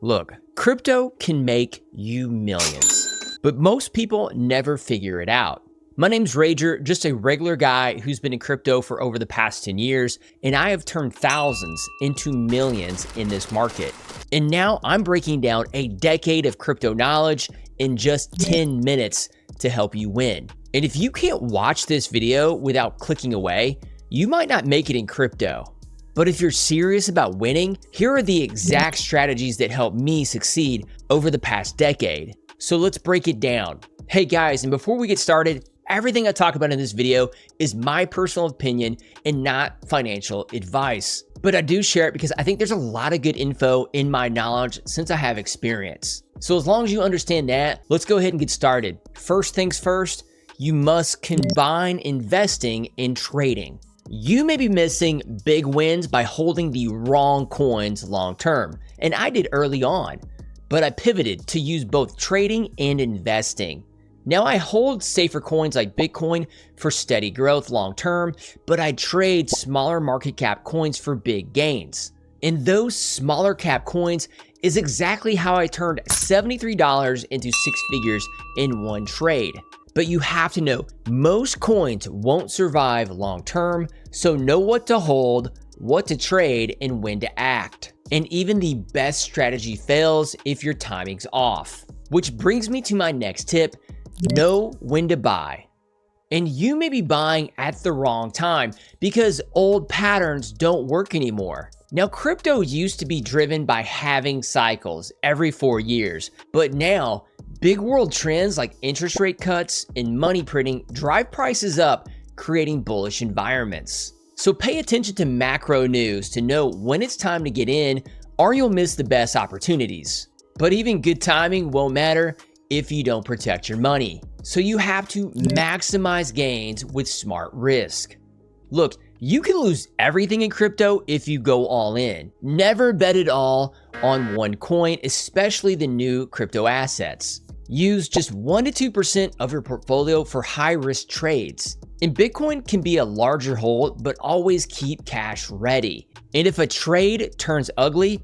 Look, crypto can make you millions, but most people never figure it out. My name's Rager, just a regular guy who's been in crypto for over the past 10 years, and I have turned thousands into millions in this market. And now I'm breaking down a decade of crypto knowledge in just 10 minutes to help you win. And if you can't watch this video without clicking away, you might not make it in crypto. But if you're serious about winning, here are the exact strategies that helped me succeed over the past decade. So let's break it down. Hey guys, and before we get started, everything I talk about in this video is my personal opinion and not financial advice. But I do share it because I think there's a lot of good info in my knowledge since I have experience. So as long as you understand that, let's go ahead and get started. First things first, you must combine investing and trading. You may be missing big wins by holding the wrong coins long term, and I did early on, but I pivoted to use both trading and investing. Now I hold safer coins like Bitcoin for steady growth long term, but I trade smaller market cap coins for big gains. And those smaller cap coins is exactly how I turned $73 into six figures in one trade. But you have to know, most coins won't survive long term, so know what to hold, what to trade, and when to act. And even the best strategy fails if your timing's off. Which brings me to my next tip, know when to buy. And you may be buying at the wrong time because old patterns don't work anymore. Now, crypto used to be driven by halving cycles every 4 years, but now big world trends like interest rate cuts and money printing drive prices up, creating bullish environments. So pay attention to macro news to know when it's time to get in, or you'll miss the best opportunities. But even good timing won't matter if you don't protect your money. So you have to maximize gains with smart risk. Look, you can lose everything in crypto if you go all in. Never bet it all on one coin, especially the new crypto assets. Use just 1 to 2% of your portfolio for high risk trades. And Bitcoin can be a larger hold, but always keep cash ready. And if a trade turns ugly,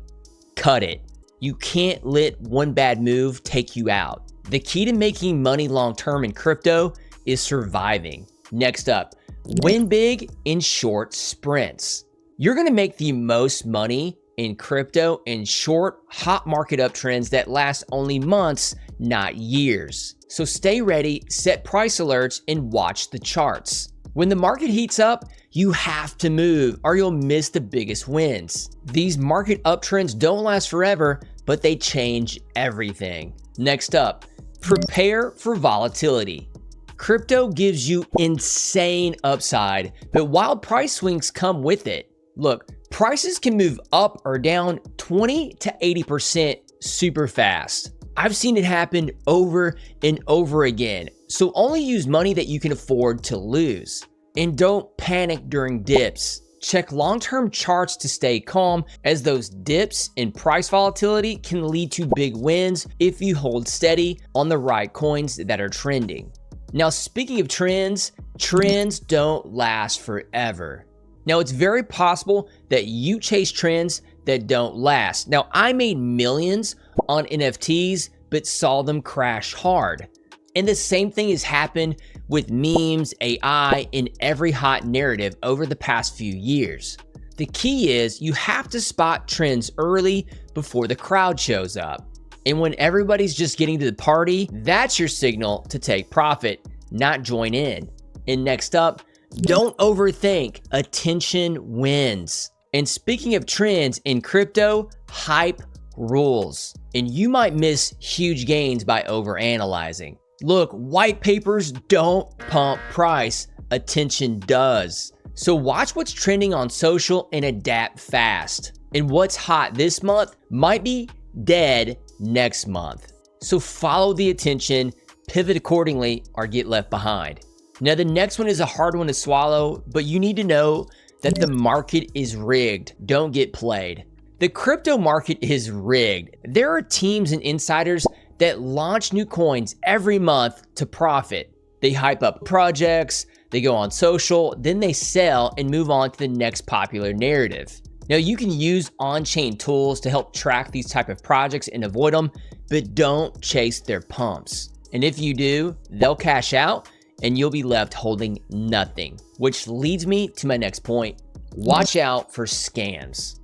cut it. You can't let one bad move take you out. The key to making money long-term in crypto is surviving. Next up, win big in short sprints. You're gonna make the most money in crypto in short, hot market uptrends that last only months, not years. So stay ready, set price alerts, and watch the charts. When the market heats up, you have to move or you'll miss the biggest wins. These market uptrends don't last forever, but they change everything. Next up, prepare for volatility. Crypto gives you insane upside, but wild price swings come with it. Look, prices can move up or down 20 to 80% super fast. I've seen it happen over and over again. So only use money that you can afford to lose. And don't panic during dips. Check long-term charts to stay calm, as those dips in price volatility can lead to big wins if you hold steady on the right coins that are trending. Now, speaking of trends don't last forever. Now, it's very possible that you chase trends that don't last. Now, I made millions on NFTs, but saw them crash hard. And the same thing has happened with memes, AI, and every hot narrative over the past few years. The key is you have to spot trends early before the crowd shows up. And when everybody's just getting to the party, that's your signal to take profit, not join in. And next up, don't overthink. Attention wins. And speaking of trends in crypto, hype rules. And you might miss huge gains by overanalyzing. Look, white papers don't pump price, attention does. So watch what's trending on social and adapt fast. And what's hot this month might be dead next month. So follow the attention, pivot accordingly, or get left behind. Now the next one is a hard one to swallow, but you need to know that the market is rigged. Don't get played. The crypto market is rigged. There are teams and insiders that launch new coins every month to profit. They hype up projects, they go on social, then they sell and move on to the next popular narrative. Now, you can use on-chain tools to help track these type of projects and avoid them, but don't chase their pumps. And if you do, they'll cash out and you'll be left holding nothing. Which leads me to my next point. Watch out for scams.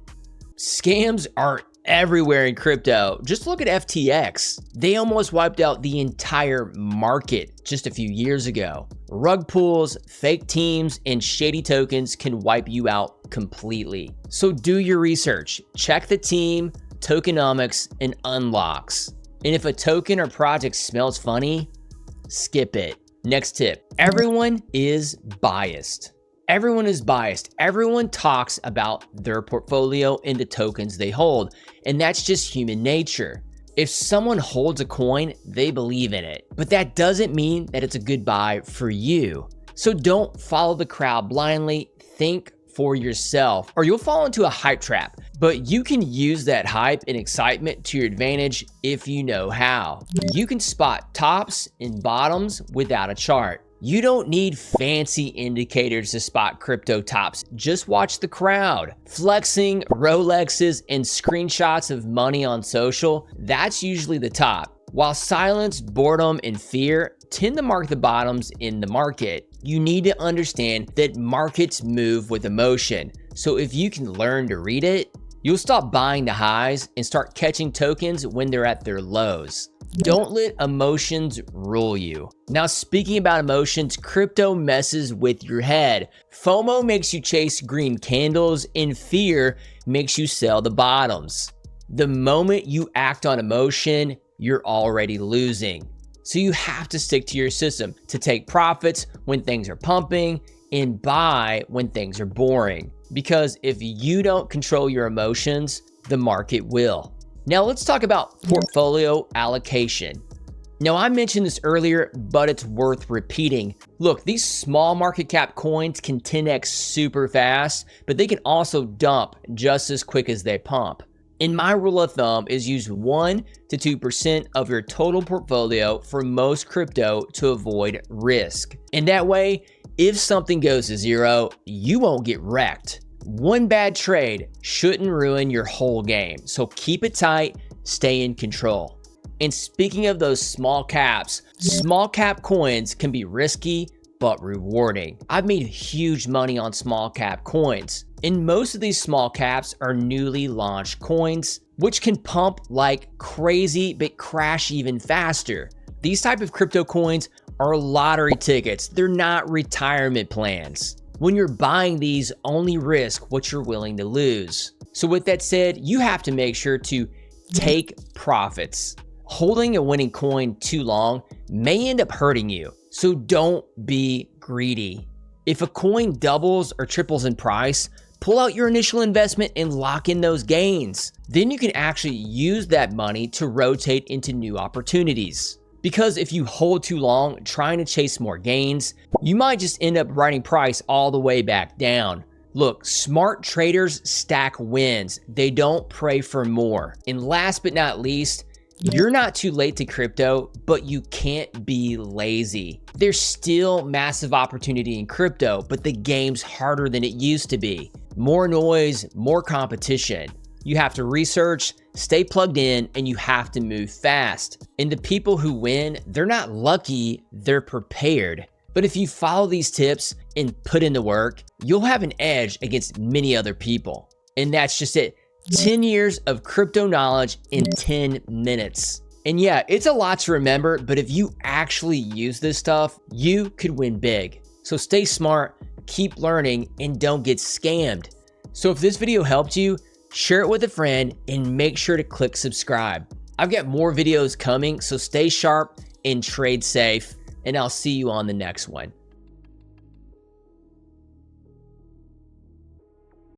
Scams are everywhere in crypto. Just look at FTX. They almost wiped out the entire market just a few years ago. Rug pulls, fake teams, and shady tokens can wipe you out completely. So do your research. Check the team, tokenomics, and unlocks. And if a token or project smells funny, skip it. Next tip, everyone is biased. Everyone is biased. Everyone talks about their portfolio and the tokens they hold, and that's just human nature. If someone holds a coin, they believe in it, but that doesn't mean that it's a good buy for you. So don't follow the crowd blindly. Think for yourself, or you'll fall into a hype trap. But you can use that hype and excitement to your advantage if you know how. You can spot tops and bottoms without a chart. You don't need fancy indicators to spot crypto tops. Just watch the crowd. Flexing, Rolexes, and screenshots of money on social, that's usually the top. While silence, boredom, and fear tend to mark the bottoms in the market, you need to understand that markets move with emotion. So if you can learn to read it, you'll stop buying the highs and start catching tokens when they're at their lows. Don't let emotions rule you. Now, speaking about emotions, crypto messes with your head. FOMO makes you chase green candles, and fear makes you sell the bottoms. The moment you act on emotion, you're already losing. So you have to stick to your system to take profits when things are pumping and buy when things are boring. Because if you don't control your emotions, the market will. Now let's talk about portfolio allocation. Now I mentioned this earlier, but it's worth repeating. Look, these small market cap coins can 10x super fast, but they can also dump just as quick as they pump. And my rule of thumb is use 1 to 2% of your total portfolio for most crypto to avoid risk. And that way, if something goes to zero, you won't get wrecked. One bad trade shouldn't ruin your whole game. So keep it tight, stay in control. And speaking of those small cap coins can be risky, but rewarding. I've made huge money on small cap coins. And most of these small caps are newly launched coins, which can pump like crazy, but crash even faster. These type of crypto coins are lottery tickets. They're not retirement plans. When you're buying these, only risk what you're willing to lose. So with that said, you have to make sure to take profits. Holding a winning coin too long may end up hurting you. So don't be greedy. If a coin doubles or triples in price, pull out your initial investment and lock in those gains. Then you can actually use that money to rotate into new opportunities. Because if you hold too long trying to chase more gains, you might just end up writing price all the way back down. Look, smart traders stack wins. They don't pray for more. And last but not least, you're not too late to crypto, but you can't be lazy. There's still massive opportunity in crypto, but the game's harder than it used to be. More noise, more competition. You have to research, stay plugged in, and you have to move fast. And the people who win, they're not lucky, they're prepared. But if you follow these tips and put in the work, you'll have an edge against many other people. And that's just it. 10 years of crypto knowledge in 10 minutes. And yeah, it's a lot to remember, but if you actually use this stuff, you could win big. So stay smart, keep learning, and don't get scammed. So if this video helped you, share it with a friend and make sure to click subscribe. I've got more videos coming, so stay sharp and trade safe, and I'll see you on the next one.